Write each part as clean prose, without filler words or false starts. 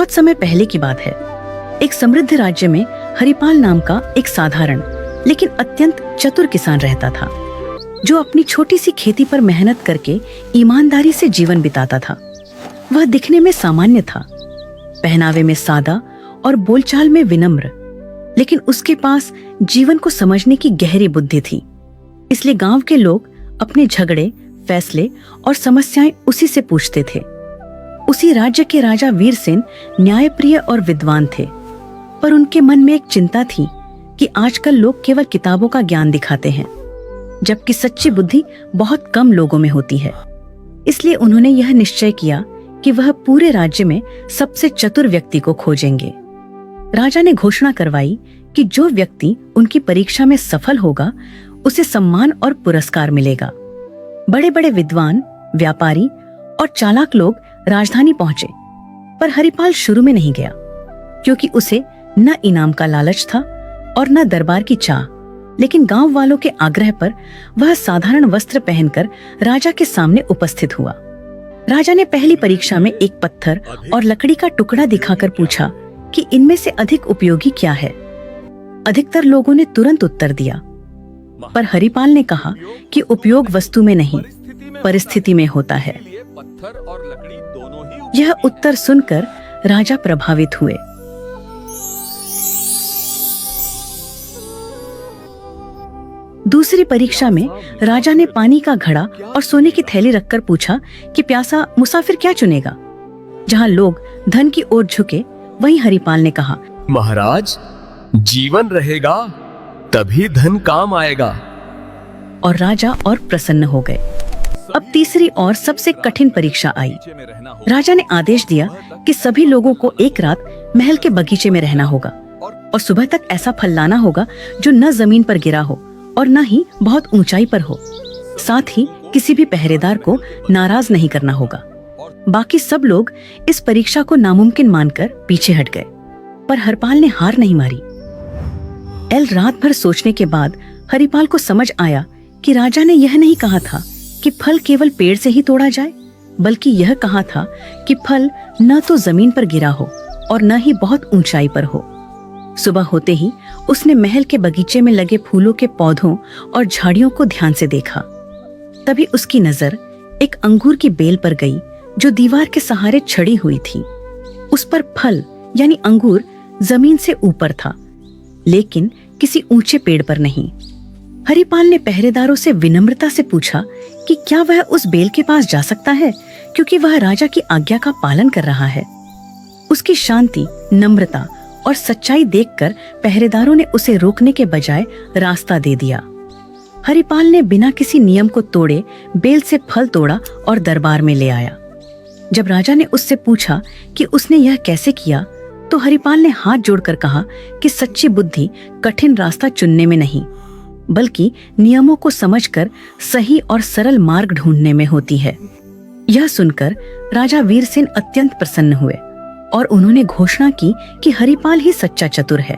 बहुत समय पहले की बात है। एक समृद्ध राज्य में हरिपाल नाम का एक साधारण लेकिन अत्यंत चतुर किसान रहता था, जो अपनी छोटी सी खेती पर मेहनत करके ईमानदारी से जीवन बिताता था। वह दिखने में सामान्य था, पहनावे में सादा और बोलचाल में विनम्र, लेकिन उसके पास जीवन को समझने की गहरी बुद्धि थी। इसलिए गांव के लोग अपने झगड़े, फैसले और समस्याएं उसी से पूछते थे। उसी राज्य के राजा वीरसेन न्यायप्रिय और विद्वान थे, पर उनके मन में एक चिंता थी कि आजकल लोग केवल किताबों का ज्ञान दिखाते हैं, जबकि सच्ची बुद्धि बहुत कम लोगों में होती है। इसलिए उन्होंने यह निश्चय किया कि वह पूरे राज्य में सबसे चतुर व्यक्ति को खोजेंगे। राजा ने घोषणा करवाई कि जो व्यक्ति उनकी परीक्षा में सफल होगा, उसे सम्मान और पुरस्कार मिलेगा। बड़े बड़े विद्वान, व्यापारी और चालाक लोग राजधानी पहुंचे, पर हरिपाल शुरू में नहीं गया, क्योंकि उसे न इनाम का लालच था और न दरबार की चाह। लेकिन गांव वालों के आग्रह पर वह साधारण वस्त्र पहनकर राजा के सामने उपस्थित हुआ। राजा ने पहली परीक्षा में एक पत्थर और लकड़ी का टुकड़ा दिखाकर पूछा कि इनमें से अधिक उपयोगी क्या है। अधिकतर लोगों ने तुरंत उत्तर दिया, पर हरिपाल ने कहा कि उपयोग वस्तु में नहीं, परिस्थिति में होता है। यह उत्तर सुनकर राजा प्रभावित हुए। दूसरी परीक्षा में राजा ने पानी का घड़ा और सोने की थैली रखकर पूछा कि प्यासा मुसाफिर क्या चुनेगा। जहां लोग धन की ओर झुके, वहीं हरिपाल ने कहा, महाराज, जीवन रहेगा तभी धन काम आएगा। और राजा और प्रसन्न हो गए। अब तीसरी और सबसे कठिन परीक्षा आई। राजा ने आदेश दिया कि सभी लोगों को एक रात महल के बगीचे में रहना होगा और सुबह तक ऐसा फल लाना होगा जो न जमीन पर गिरा हो और न ही बहुत ऊंचाई पर हो। साथ ही किसी भी पहरेदार को नाराज नहीं करना होगा। बाकी सब लोग इस परीक्षा को नामुमकिन मानकर पीछे हट गए, पर हरिपाल ने हार नहीं मारी। रात भर सोचने के बाद हरिपाल को समझ आया कि राजा ने यह नहीं कहा था कि फल केवल पेड़ से ही तोड़ा जाए, बल्कि यह कहा था कि फल न तो जमीन पर गिरा हो और न ही बहुत ऊंचाई पर हो। सुबह होते ही उसने महल के बगीचे में लगे फूलों के पौधों और झाड़ियों को ध्यान से देखा। तभी उसकी नजर एक अंगूर की बेल पर गई, जो दीवार के सहारे छड़ी हुई थी। उस पर फल यानी अंगूर जमीन से ऊपर था, लेकिन किसी ऊंचे पेड़ पर नहीं। हरिपाल ने पहरेदारों से विनम्रता से पूछा कि क्या वह उस बेल के पास जा सकता है, क्योंकि वह राजा की आज्ञा का पालन कर रहा है। उसकी शांति, नम्रता और सच्चाई देखकर पहरेदारों ने उसे रोकने के बजाय रास्ता दे दिया। हरिपाल ने बिना किसी नियम को तोड़े बेल से फल तोड़ा और दरबार में ले आया। जब राजा ने उससे पूछा कि उसने यह कैसे किया, तो हरिपाल ने हाथ जोड़कर कहा कि सच्ची बुद्धि कठिन रास्ता चुनने में नहीं, बल्कि नियमों को समझकर सही और सरल मार्ग ढूंढने में होती है। यह सुनकर राजा वीरसेन अत्यंत प्रसन्न हुए और उन्होंने घोषणा की कि हरिपाल ही सच्चा चतुर है,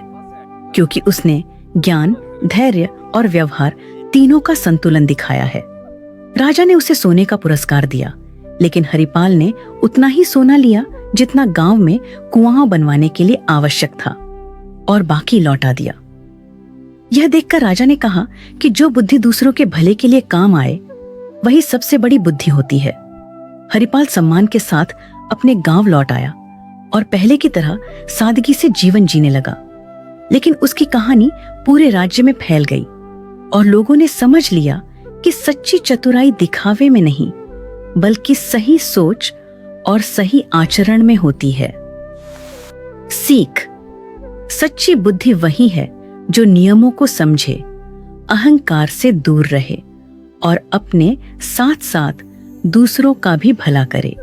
क्योंकि उसने ज्ञान, धैर्य और व्यवहार तीनों का संतुलन दिखाया है। राजा ने उसे सोने का पुरस्कार दिया, लेकिन हरिपाल ने उतना ही सोना लिया जितना गांव में कुआं बनवाने के लिए आवश्यक था, और बाकी लौटा दिया। यह देखकर राजा ने कहा कि जो बुद्धि दूसरों के भले के लिए काम आए, वही सबसे बड़ी बुद्धि होती है। हरिपाल सम्मान के साथ अपने गांव लौट आया और पहले की तरह सादगी से जीवन जीने लगा। लेकिन उसकी कहानी पूरे राज्य में फैल गई और लोगों ने समझ लिया कि सच्ची चतुराई दिखावे में नहीं, बल्कि सही सोच और सही आचरण में होती है। सीख: सच्ची बुद्धि वही है जो नियमों को समझे, अहंकार से दूर रहे और अपने साथ साथ दूसरों का भी भला करे।